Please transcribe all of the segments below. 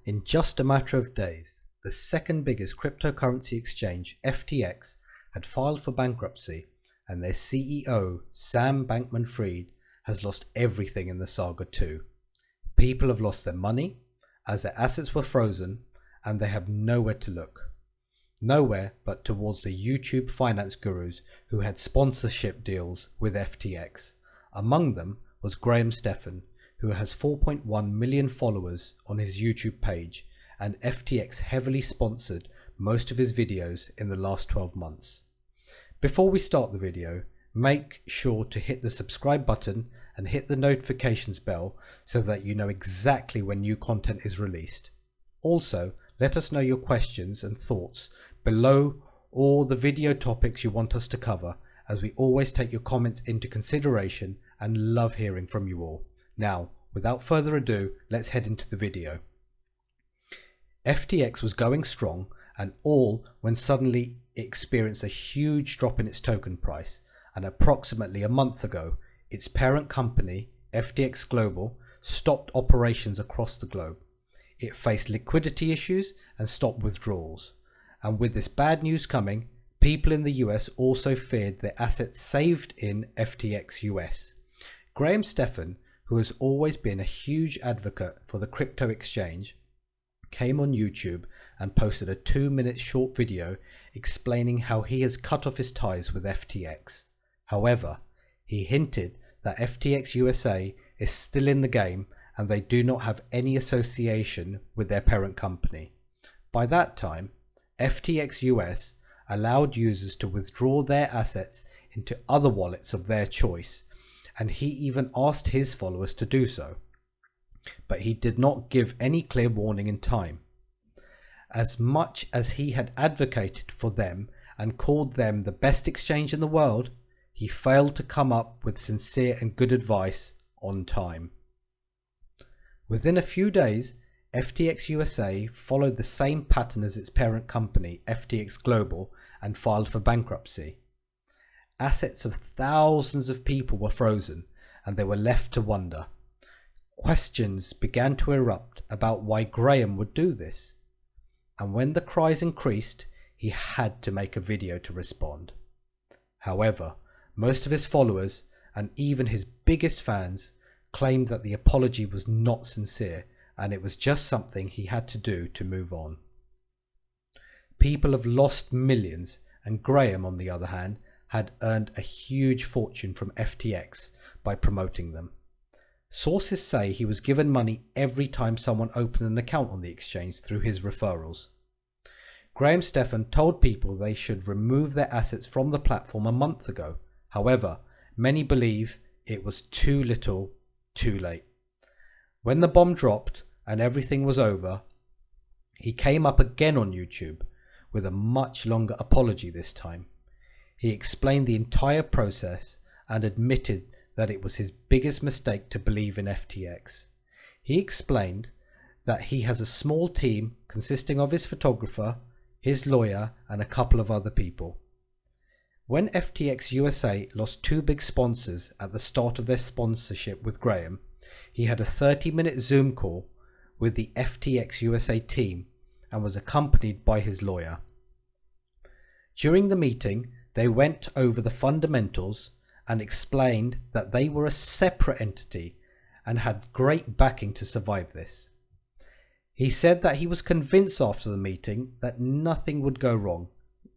In just a matter of days, the second biggest cryptocurrency exchange, FTX, had filed for bankruptcy, and their CEO, Sam Bankman-Fried, has lost everything in the saga too. People have lost their money, as their assets were frozen, and they have nowhere to look. Nowhere but towards the YouTube finance gurus who had sponsorship deals with FTX. Among them was Graham Stephan, who has 4.1 million followers on his YouTube page, and FTX heavily sponsored most of his videos in the last 12 months. Before we start the video, make sure to hit the subscribe button and hit the notifications bell so that you know exactly when new content is released. Also, let us know your questions and thoughts below or the video topics you want us to cover, as we always take your comments into consideration and love hearing from you all. Now, without further ado, let's head into the video. FTX was going strong and all when suddenly it experienced a huge drop in its token price, and approximately a month ago, its parent company, FTX Global, stopped operations across the globe. It faced liquidity issues and stopped withdrawals. And with this bad news coming, people in the US also feared their assets saved in FTX US. Graham Stephan, who has always been a huge advocate for the crypto exchange, came on YouTube and posted a 2-minute short video explaining how he has cut off his ties with FTX. However, he hinted that FTX USA is still in the game and they do not have any association with their parent company. By that time, FTX US allowed users to withdraw their assets into other wallets of their choice, and he even asked his followers to do so. But he did not give any clear warning in time. As much as he had advocated for them and called them the best exchange in the world, he failed to come up with sincere and good advice on time. Within a few days, FTX USA followed the same pattern as its parent company, FTX Global, and filed for bankruptcy. Assets of thousands of people were frozen, and they were left to wonder. Questions began to erupt about why Graham would do this, and when the cries increased, he had to make a video to respond. However, most of his followers, and even his biggest fans, claimed that the apology was not sincere, and it was just something he had to do to move on. People have lost millions, and Graham, on the other hand, had earned a huge fortune from FTX by promoting them. Sources say he was given money every time someone opened an account on the exchange through his referrals. Graham Stephan told people they should remove their assets from the platform a month ago. However, many believe it was too little, too late. When the bomb dropped and everything was over, he came up again on YouTube with a much longer apology this time. He explained the entire process and admitted that it was his biggest mistake to believe in FTX. He explained that he has a small team consisting of his photographer, his lawyer, and a couple of other people. When FTX USA lost 2 big sponsors at the start of their sponsorship with Graham, he had a 30-minute Zoom call with the FTX USA team and was accompanied by his lawyer. During the meeting, they went over the fundamentals and explained that they were a separate entity and had great backing to survive this. He said that he was convinced after the meeting that nothing would go wrong,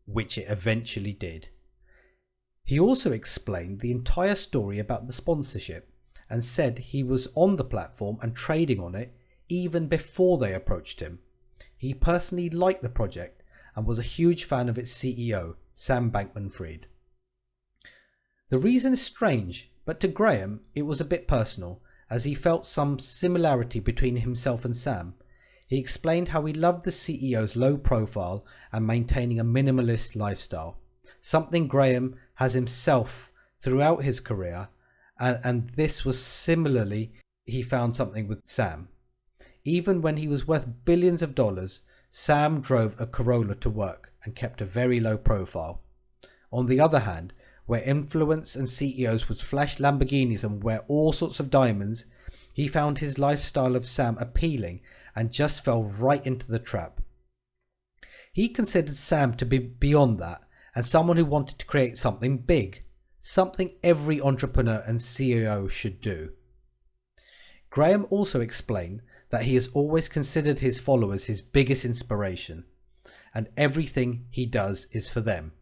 which it eventually did. He also explained the entire story about the sponsorship and said he was on the platform and trading on it even before they approached him. He personally liked the project and was a huge fan of its CEO, Sam Bankman-Fried. The reason is strange, but to Graham it was a bit personal, as he felt some similarity between himself and Sam. He explained how he loved the CEO's low profile and maintaining a minimalist lifestyle, something Graham has himself throughout his career, and this was similarly he found something with Sam. Even when he was worth billions of dollars, Sam drove a Corolla to work and kept a very low profile. On the other hand, where influence and CEOs would flash Lamborghinis and wear all sorts of diamonds, he found his lifestyle of Sam appealing and just fell right into the trap. He considered Sam to be beyond that and someone who wanted to create something big, something every entrepreneur and CEO should do. Graham also explained that he has always considered his followers his biggest inspiration, and everything he does is for them.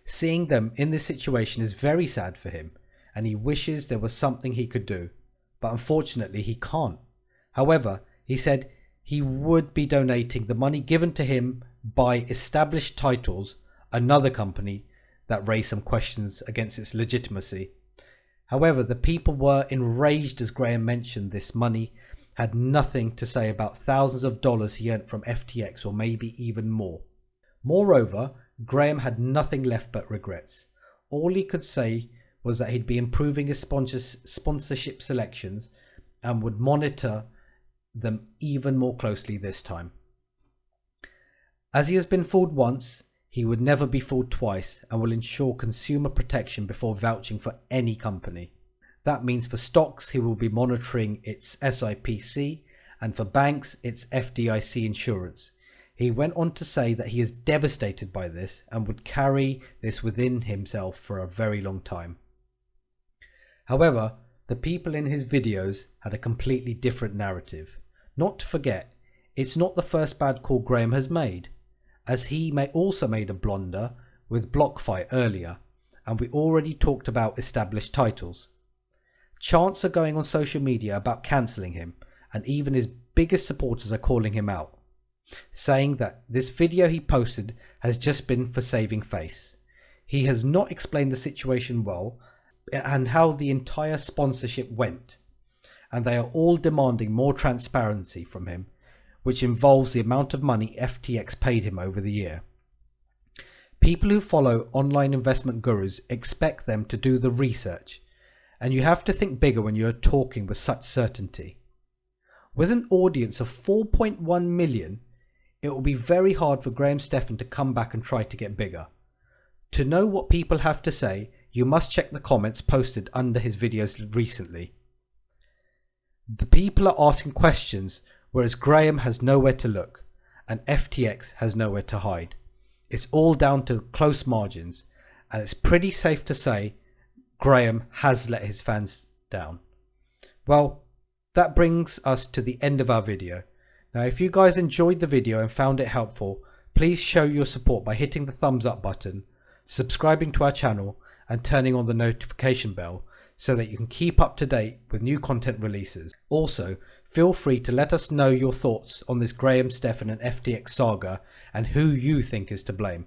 Seeing them in this situation is very sad for him, and he wishes there was something he could do, but unfortunately he can't. However, he said he would be donating the money given to him by Established Titles, another company that raised some questions against its legitimacy. However, the people were enraged as Graham mentioned this money had nothing to say about thousands of dollars he earned from FTX, or maybe even more. Moreover, Graham had nothing left but regrets. All he could say was that he'd be improving his sponsorship selections and would monitor them even more closely this time. As he has been fooled once, he would never be fooled twice, and will ensure consumer protection before vouching for any company. That means for stocks he will be monitoring its SIPC, and for banks its FDIC insurance. He went on to say that he is devastated by this and would carry this within himself for a very long time. However, the people in his videos had a completely different narrative. Not to forget, it's not the first bad call Graham has made, as he also made a blunder with BlockFi earlier, and we already talked about Established Titles. Chants are going on social media about cancelling him, and even his biggest supporters are calling him out, saying that this video he posted has just been for saving face. He has not explained the situation well and how the entire sponsorship went, and they are all demanding more transparency from him, which involves the amount of money FTX paid him over the year. People who follow online investment gurus expect them to do the research, and you have to think bigger when you are talking with such certainty. With an audience of 4.1 million, it will be very hard for Graham Stephan to come back and try to get bigger. To know what people have to say, you must check the comments posted under his videos recently. The people are asking questions, whereas Graham has nowhere to look, and FTX has nowhere to hide. It's all down to close margins, and it's pretty safe to say Graham has let his fans down. Well, that brings us to the end of our video. Now, if you guys enjoyed the video and found it helpful, please show your support by hitting the thumbs up button, subscribing to our channel, and turning on the notification bell so that you can keep up to date with new content releases. Also, feel free to let us know your thoughts on this Graham Stephan and FTX saga and who you think is to blame.